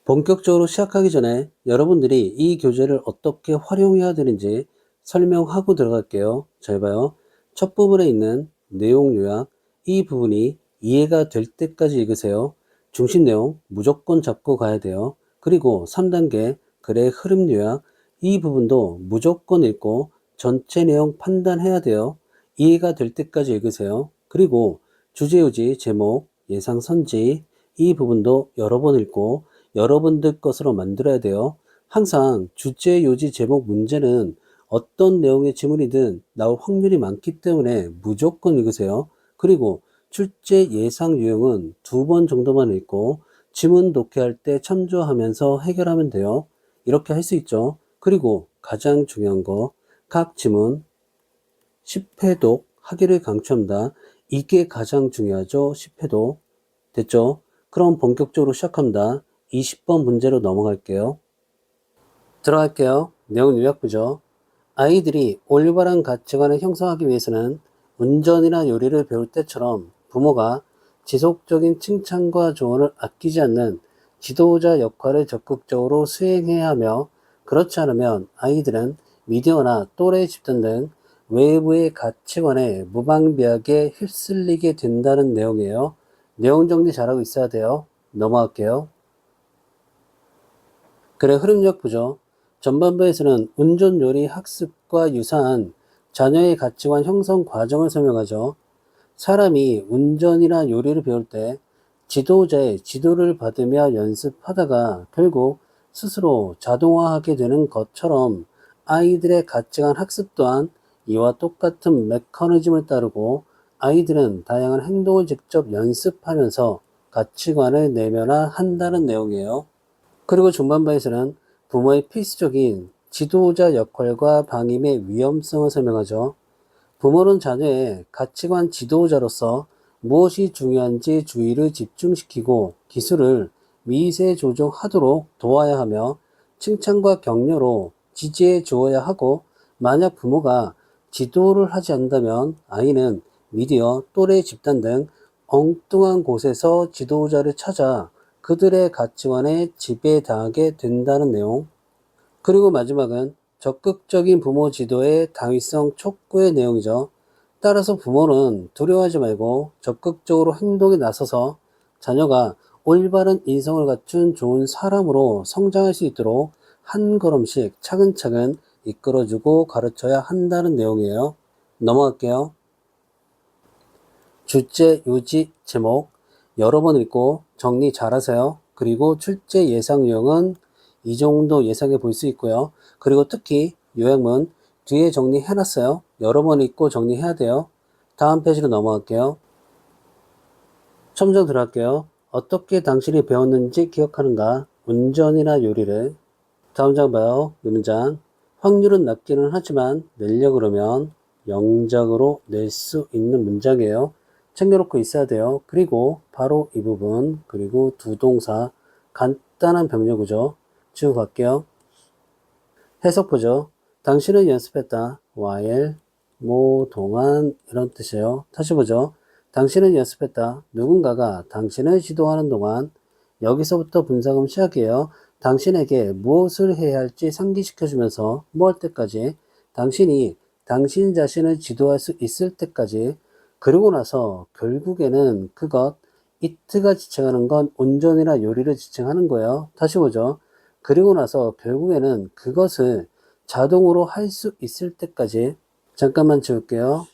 본격적으로 시작하기 전에 여러분들이 이 교재를 어떻게 활용해야 되는지 설명하고 들어갈게요. 잘 봐요. 첫 부분에 있는 내용 요약, 이 부분이 이해가 될 때까지 읽으세요. 중심 내용 무조건 잡고 가야 돼요. 그리고 3단계 글의 흐름 요약, 이 부분도 무조건 읽고 전체 내용 판단해야 돼요. 이해가 될 때까지 읽으세요. 그리고 주제요지, 제목, 예상 선지, 이 부분도 여러 번 읽고 여러분들 것으로 만들어야 돼요. 항상 주제, 요지, 제목, 문제는 어떤 내용의 지문이든 나올 확률이 많기 때문에 무조건 읽으세요. 그리고 출제 예상 유형은 2번 정도만 읽고 지문 독해할 때 참조하면서 해결하면 돼요. 이렇게 할 수 있죠. 그리고 가장 중요한 거, 각 지문 10회독 하기를 강추합니다. 이게 가장 중요하죠. 10회독. 됐죠? 그럼 본격적으로 시작합니다. 20번 문제로 넘어갈게요. 들어갈게요. 내용 요약부죠. 아이들이 올바른 가치관을 형성하기 위해서는 운전이나 요리를 배울 때처럼 부모가 지속적인 칭찬과 조언을 아끼지 않는 지도자 역할을 적극적으로 수행해야 하며, 그렇지 않으면 아이들은 미디어나 또래 집단 등 외부의 가치관에 무방비하게 휩쓸리게 된다는 내용이에요. 내용 정리 잘하고 있어야 돼요. 넘어갈게요. 글의 흐름력 부족. 전반부에서는 운전 요리 학습과 유사한 자녀의 가치관 형성 과정을 설명하죠. 사람이 운전이나 요리를 배울 때 지도자의 지도를 받으며 연습하다가 결국 스스로 자동화하게 되는 것처럼 아이들의 가치관 학습 또한 이와 똑같은 메커니즘을 따르고, 아이들은 다양한 행동을 직접 연습하면서 가치관을 내면화한다는 내용이에요. 그리고 중반부에서는 부모의 필수적인 지도자 역할과 방임의 위험성을 설명하죠. 부모는 자녀의 가치관 지도자로서 무엇이 중요한지 주의를 집중시키고 기술을 미세 조정하도록 도와야 하며, 칭찬과 격려로 지지해 주어야 하고, 만약 부모가 지도를 하지 않는다면 아이는 미디어, 또래 집단 등 엉뚱한 곳에서 지도자를 찾아 그들의 가치관에 지배당하게 된다는 내용. 그리고 마지막은 적극적인 부모 지도의 당위성 촉구의 내용이죠. 따라서 부모는 두려워하지 말고 적극적으로 행동에 나서서 자녀가 올바른 인성을 갖춘 좋은 사람으로 성장할 수 있도록 한 걸음씩 차근차근 이끌어주고 가르쳐야 한다는 내용이에요. 넘어갈게요. 주제, 요지, 제목 여러 번 읽고 정리 잘하세요. 그리고 출제 예상 유형은 이 정도 예상해 볼 수 있고요. 그리고 특히 요약문 뒤에 정리해놨어요. 여러 번 읽고 정리해야 돼요. 다음 페이지로 넘어갈게요. 첨정 들어갈게요. 어떻게 당신이 배웠는지 기억하는가? 운전이나 요리를. 다음 장 봐요. 이 문장. 확률은 낮기는 하지만 내려고 그러면 영작으로 낼 수 있는 문장이에요. 챙겨놓고 있어야 돼요. 그리고 바로 이 부분, 그리고 두 동사, 간단한 병력구조 지우고 갈게요. 해석 보죠. 당신은 연습했다. while, 동안 이런 뜻이에요. 다시 보죠. 당신은 연습했다. 누군가가 당신을 지도하는 동안. 여기서부터 분사금 시작이에요. 당신에게 무엇을 해야 할지 상기시켜주면서 뭐 할 때까지, 당신이 당신 자신을 지도할 수 있을 때까지. 그리고 나서 결국에는 그것, it가 지칭하는 건 운전이나 요리를 지칭하는 거예요. 다시 보죠. 그리고 나서 결국에는 그것을 자동으로 할 수 있을 때까지. 잠깐만 지울게요.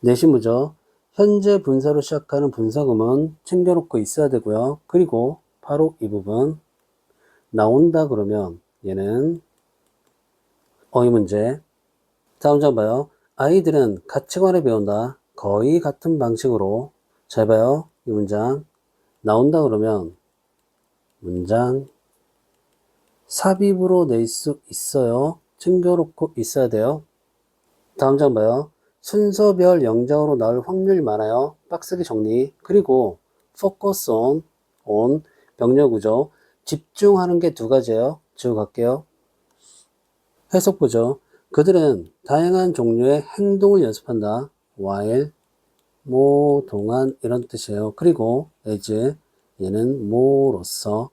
내신무죠. 현재 분사로 시작하는 분사구문 챙겨놓고 있어야 되고요. 그리고 바로 이 부분 나온다 그러면 얘는 어휘 문제. 다음 장 봐요. 아이들은 가치관을 배운다. 거의 같은 방식으로. 잘 봐요. 이 문장 나온다 그러면 문장 삽입으로 낼 수 있어요. 챙겨놓고 있어야 돼요. 다음 장 봐요. 순서별 영장으로 나올 확률이 많아요. 빡세게 정리. 그리고 focus on 병렬 구조. 집중하는 게 두 가지예요. 지워 갈게요. 해석 보죠. 그들은 다양한 종류의 행동을 연습한다. while, 동안 이런 뜻이에요. 그리고 as, 얘는 뭐로서.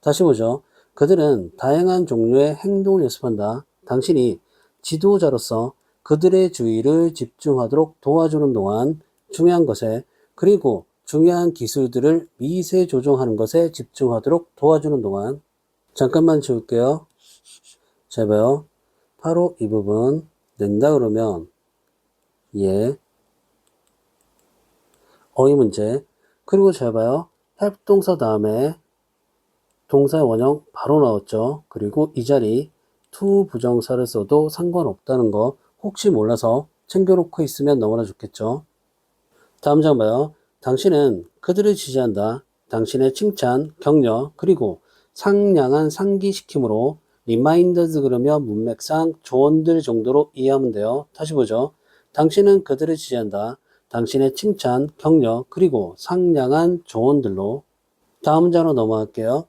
다시 보죠. 그들은 다양한 종류의 행동을 연습한다. 당신이 지도자로서 그들의 주의를 집중하도록 도와주는 동안 중요한 것에, 그리고 중요한 기술들을 미세 조정하는 것에 집중하도록 도와주는 동안. 잠깐만 지울게요. 잘 봐요. 바로 이 부분 낸다 그러면 예, 어휘 문제. 그리고 잘 봐요. help 동사 다음에 동사의 원형 바로 나왔죠. 그리고 이 자리 to 부정사를 써도 상관없다는 거 혹시 몰라서 챙겨놓고 있으면 너무나 좋겠죠. 다음 장 봐요. 당신은 그들을 지지한다. 당신의 칭찬, 격려, 그리고 상냥한 상기시킴으로 reminders 그러면 문맥상 조언들 정도로 이해하면 돼요. 다시 보죠. 당신은 그들을 지지한다. 당신의 칭찬, 격려, 그리고 상냥한 조언들로. 다음 장으로 넘어갈게요.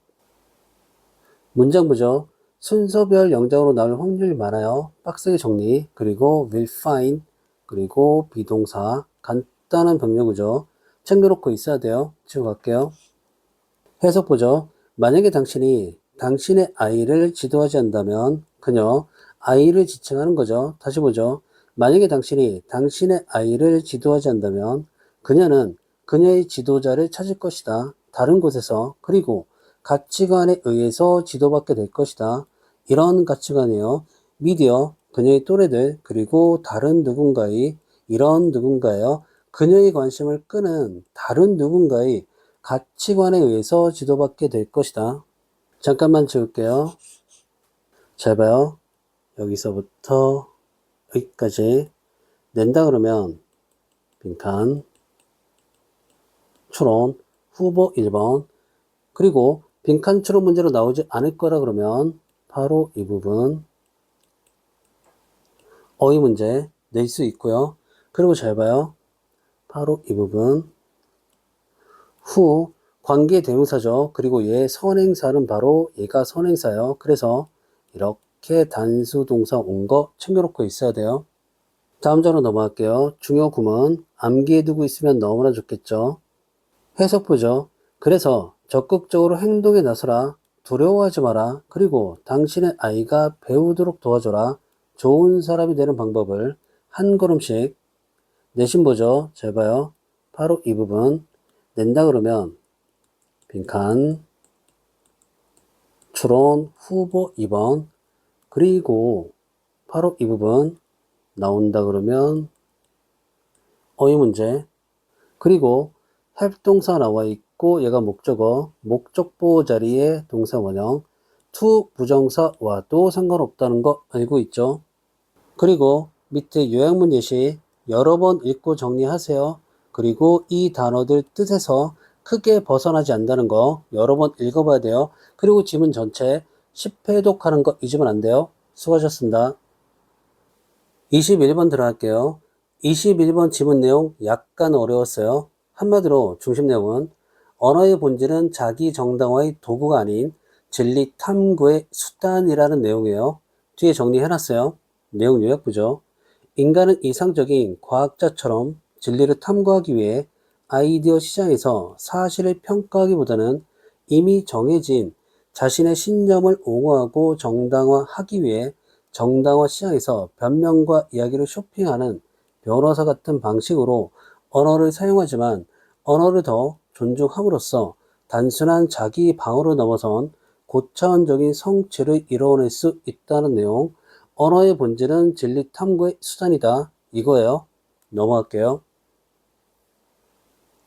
문장 보죠. 순서별 영장으로 나올 확률이 많아요. 빡세게 정리, 그리고 will find, 그리고 비동사, 간단한 병력이죠. 챙겨놓고 있어야 돼요. 지금 갈게요. 해석 보죠. 만약에 당신이 당신의 아이를 지도하지 않는다면 그녀, 아이를 지칭하는 거죠. 다시 보죠. 만약에 당신이 당신의 아이를 지도하지 않는다면 그녀는 그녀의 지도자를 찾을 것이다. 다른 곳에서, 그리고 가치관에 의해서 지도받게 될 것이다. 이런 가치관이에요. 미디어, 그녀의 또래들, 그리고 다른 누군가의, 이런 누군가예요. 그녀의 관심을 끄는 다른 누군가의 가치관에 의해서 지도받게 될 것이다. 잠깐만 지울게요. 잘 봐요. 여기서부터 여기까지 낸다 그러면 빈칸, 추론, 후보 1번, 그리고 빈칸 추론 문제로 나오지 않을 거라 그러면 바로 이 부분 어휘 문제 낼 수 있고요. 그리고 잘 봐요. 바로 이 부분 후 관계 대명사죠. 그리고 얘 선행사는 바로 얘가 선행사예요. 그래서 이렇게 단수 동사 온 거 챙겨놓고 있어야 돼요. 다음 장으로 넘어갈게요. 중요 구문 암기해두고 있으면 너무나 좋겠죠. 해석 보죠. 그래서 적극적으로 행동에 나서라. 두려워하지 마라. 그리고 당신의 아이가 배우도록 도와줘라. 좋은 사람이 되는 방법을 한 걸음씩. 내신 보죠. 잘 봐요. 바로 이 부분 낸다 그러면 빈칸, 추론, 후보 2번, 그리고 바로 이 부분 나온다 그러면 어휘 문제, 그리고 help 동사 나와 있고 얘가 목적어, 목적보 자리에 동사 원형, to 부정사와도 상관없다는 거 알고 있죠? 그리고 밑에 요약문 예시 여러 번 읽고 정리하세요. 그리고 이 단어들 뜻에서 크게 벗어나지 않는다는 거 여러 번 읽어봐야 돼요. 그리고 지문 전체 10회독 하는 거 잊으면 안 돼요. 수고하셨습니다. 21번 들어갈게요. 21번 지문 내용 약간 어려웠어요. 한마디로 중심 내용은 언어의 본질은 자기 정당화의 도구가 아닌 진리 탐구의 수단이라는 내용이에요. 뒤에 정리해놨어요. 내용 요약 보죠. 인간은 이상적인 과학자처럼 진리를 탐구하기 위해 아이디어 시장에서 사실을 평가하기보다는 이미 정해진 자신의 신념을 옹호하고 정당화하기 위해 정당화 시장에서 변명과 이야기를 쇼핑하는 변호사 같은 방식으로 언어를 사용하지만 언어를 더 존중함으로써 단순한 자기 방어를 넘어선 고차원적인 성취를 이뤄낼 수 있다는 내용. 언어의 본질은 진리 탐구의 수단이다. 이거예요. 넘어갈게요.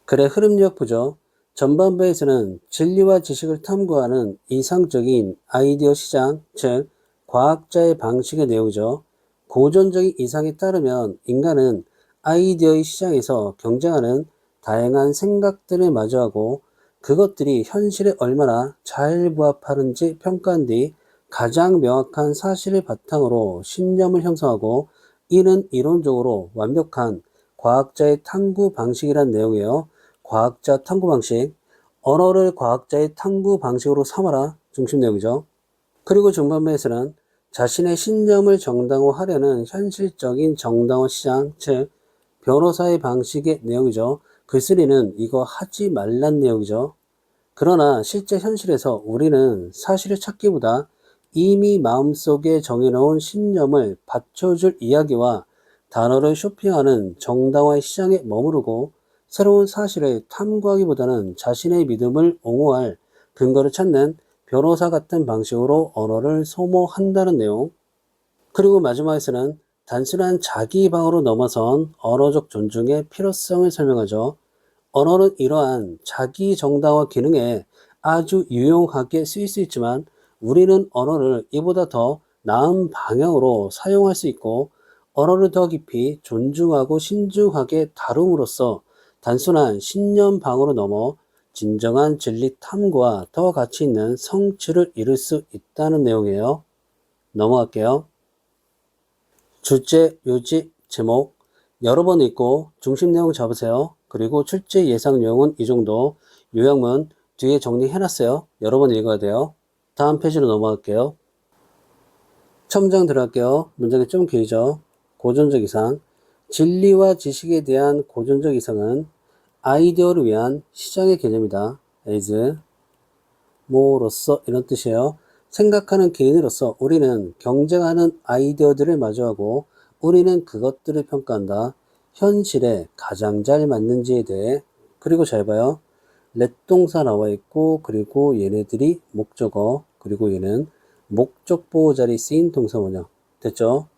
글의 흐름 요약 보죠. 전반부에서는 진리와 지식을 탐구하는 이상적인 아이디어 시장, 즉 과학자의 방식의 내용이죠. 고전적인 이상에 따르면 인간은 아이디어의 시장에서 경쟁하는 다양한 생각들을 마주하고 그것들이 현실에 얼마나 잘 부합하는지 평가한 뒤 가장 명확한 사실을 바탕으로 신념을 형성하고 이는 이론적으로 완벽한 과학자의 탐구 방식이란 내용이에요. 과학자 탐구 방식, 언어를 과학자의 탐구 방식으로 삼아라 중심 내용이죠. 그리고 중반부에서는 자신의 신념을 정당화하려는 현실적인 정당화 시장, 즉 변호사의 방식의 내용이죠. 글쓰리는 이거 하지 말란 내용이죠. 그러나 실제 현실에서 우리는 사실을 찾기보다 이미 마음속에 정해놓은 신념을 받쳐줄 이야기와 단어를 쇼핑하는 정당화의 시장에 머무르고 새로운 사실을 탐구하기보다는 자신의 믿음을 옹호할 근거를 찾는 변호사 같은 방식으로 언어를 소모한다는 내용. 그리고 마지막에서는 단순한 자기 방어로 넘어선 언어적 존중의 필요성을 설명하죠. 언어는 이러한 자기 정당화 기능에 아주 유용하게 쓰일 수 있지만 우리는 언어를 이보다 더 나은 방향으로 사용할 수 있고 언어를 더 깊이 존중하고 신중하게 다룸으로써 단순한 신념 방어로 넘어 진정한 진리 탐구와 더 가치 있는 성취를 이룰 수 있다는 내용이에요. 넘어갈게요. 출제 요지 제목 여러 번 읽고 중심 내용 잡으세요. 그리고 출제 예상 내용은 이 정도. 요약문 뒤에 정리해놨어요. 여러 번 읽어야 돼요. 다음 페이지로 넘어갈게요. 첫 문장 들어갈게요. 문장이 좀 길죠. 고전적 이상. 진리와 지식에 대한 고전적 이상은 아이디어를 위한 시장의 개념이다. as 뭐로서 이런 뜻이에요. 생각하는 개인으로서 우리는 경쟁하는 아이디어들을 마주하고 우리는 그것들을 평가한다. 현실에 가장 잘 맞는지에 대해. 그리고 잘 봐요. let 동사 나와 있고 그리고 얘네들이 목적어 그리고 얘는 목적 보호 자리에 쓰인 동사 원형. 됐죠?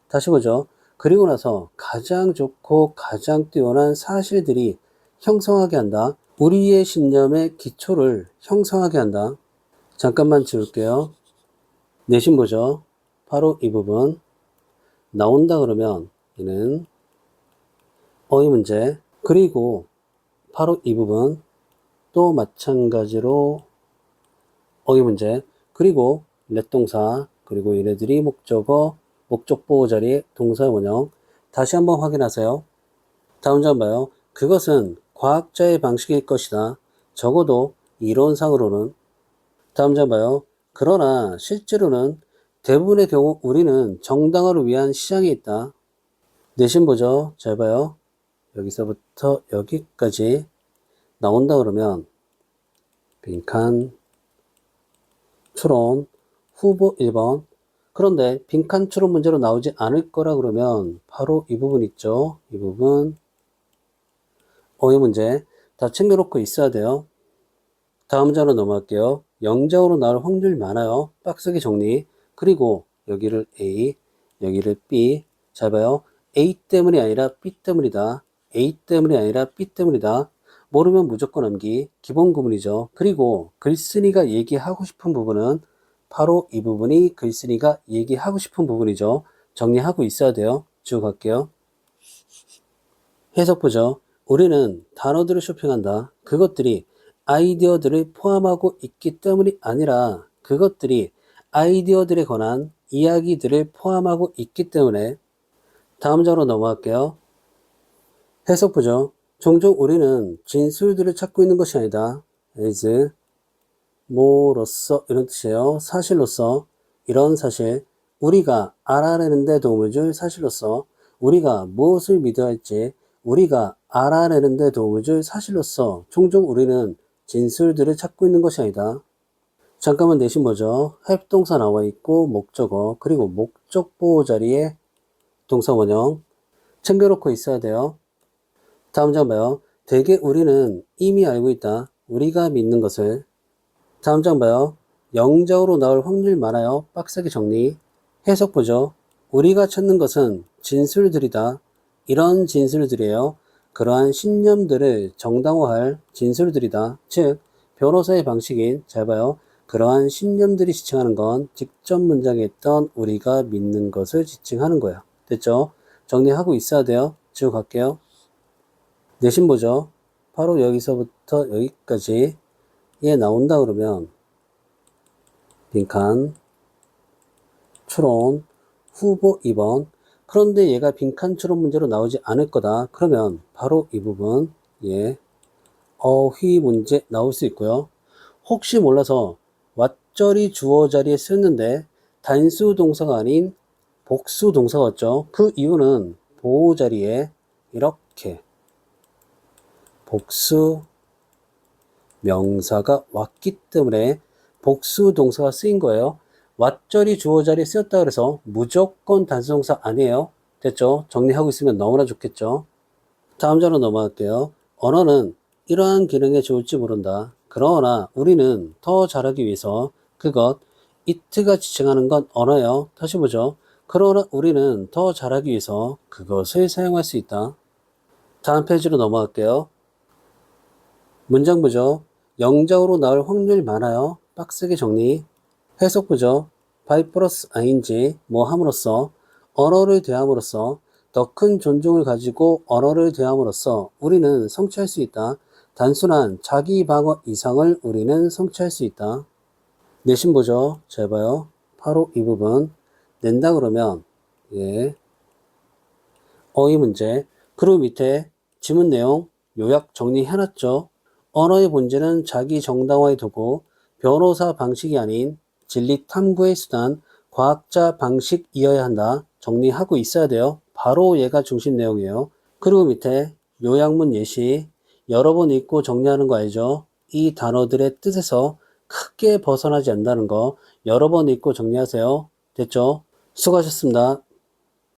다시 보죠. 그리고 나서 가장 좋고 가장 뛰어난 사실들이 형성하게 한다. 우리의 신념의 기초를 형성하게 한다. 잠깐만 지울게요. 내신 보죠. 바로 이 부분. 나온다 그러면 얘는 어휘 문제. 그리고 바로 이 부분 또 마찬가지로 어휘 문제. 그리고 let 동사 그리고 얘네들이 목적어 목적 보호 자리에 동사 원형. 다시 한번 확인하세요. 다음 장 봐요. 그것은 과학자의 방식일 것이다. 적어도 이론상으로는. 다음 장 봐요. 그러나 실제로는 대부분의 경우 우리는 정당화를 위한 시장에 있다. 내신 보죠. 잘 봐요. 여기서부터 여기까지 나온다 그러면 빈칸, 추론, 후보 1번. 그런데 빈칸 추론 문제로 나오지 않을 거라 그러면 바로 이 부분 있죠. 이 부분 어휘 문제 다 챙겨놓고 있어야 돼요. 다음 장으로 넘어갈게요. 영장으로 나올 확률이 많아요. 빡세게 정리. 그리고 여기를 A, 여기를 B. 잘 봐요. A 때문이 아니라 B 때문이다. A 때문이 아니라 B 때문이다. 모르면 무조건 암기. 기본 구문이죠. 그리고 글쓴이가 얘기하고 싶은 부분은 바로 이 부분이 글쓴이가 얘기하고 싶은 부분이죠. 정리하고 있어야 돼요. 쭉 갈게요. 해석 보죠. 우리는 단어들을 쇼핑한다. 그것들이 아이디어들을 포함하고 있기 때문이 아니라 그것들이 아이디어들에 관한 이야기들을 포함하고 있기 때문에. 다음 장으로 넘어갈게요. 해석 보죠. 종종 우리는 진술들을 찾고 있는 것이 아니다. as 뭐로서 이런 뜻이에요. 사실로서 이런 사실 우리가 알아내는 데 도움을 줄 사실로서 우리가 무엇을 믿어야 할지 우리가 알아내는 데 도움을 줄 사실로서 종종 우리는 진술들을 찾고 있는 것이 아니다. 잠깐만 내신 보죠. 합동사 나와 있고 목적어 그리고 목적 보호 자리에 동사 원형 챙겨놓고 있어야 돼요. 다음 장 봐요. 대개 우리는 이미 알고 있다. 우리가 믿는 것을. 다음 장 봐요. 영장으로 나올 확률 많아요. 빡세게 정리. 해석 보죠. 우리가 찾는 것은 진술들이다. 이런 진술들이에요. 그러한 신념들을 정당화할 진술들이다. 즉 변호사의 방식인 잘 봐요. 그러한 신념들이 지칭하는 건 직접 문장에 있던 우리가 믿는 것을 지칭하는 거야. 됐죠? 정리하고 있어야 돼요. 지금 갈게요. 내신 보죠. 바로 여기서부터 여기까지 얘 나온다 그러면 빈칸, 추론, 후보 2번. 그런데 얘가 빈칸 추론 문제로 나오지 않을 거다. 그러면 바로 이 부분 예 어휘 문제 나올 수 있고요. 혹시 몰라서 왓절이 주어 자리에 쓰였는데 단수 동사가 아닌 복수 동사가 왔죠. 그 이유는 보호 자리에 이렇게 복수 명사가 왔기 때문에 복수 동사가 쓰인 거예요. 왓절이 주어 자리에 쓰였다 그래서 무조건 단수동사 아니에요. 됐죠? 정리하고 있으면 너무나 좋겠죠? 다음 자로 넘어갈게요. 언어는 이러한 기능에 좋을지 모른다. 그러나 우리는 더 잘하기 위해서 그것, it가 지칭하는 건 언어예요. 다시 보죠. 그러나 우리는 더 잘하기 위해서 그것을 사용할 수 있다. 다음 페이지로 넘어갈게요. 문장 보죠. 영작으로 나올 확률이 많아요. 빡세게 정리. 해석 보죠. by 플러스 ing, 뭐 함으로써, 언어를 대함으로써, 더 큰 존중을 가지고 언어를 대함으로써 우리는 성취할 수 있다. 단순한 자기 방어 이상을 우리는 성취할 수 있다. 내신 보죠. 잘 봐요. 바로 이 부분. 낸다 그러면, 예. 어휘 문제. 그리고 밑에 지문 내용 요약 정리해놨죠. 언어의 본질은 자기 정당화의 도구, 변호사 방식이 아닌 진리 탐구의 수단, 과학자 방식이어야 한다. 정리하고 있어야 돼요. 바로 얘가 중심 내용이에요. 그리고 밑에 요약문 예시, 여러 번 읽고 정리하는 거 알죠? 이 단어들의 뜻에서 크게 벗어나지 않는다는 거 여러 번 읽고 정리하세요. 됐죠? 수고하셨습니다.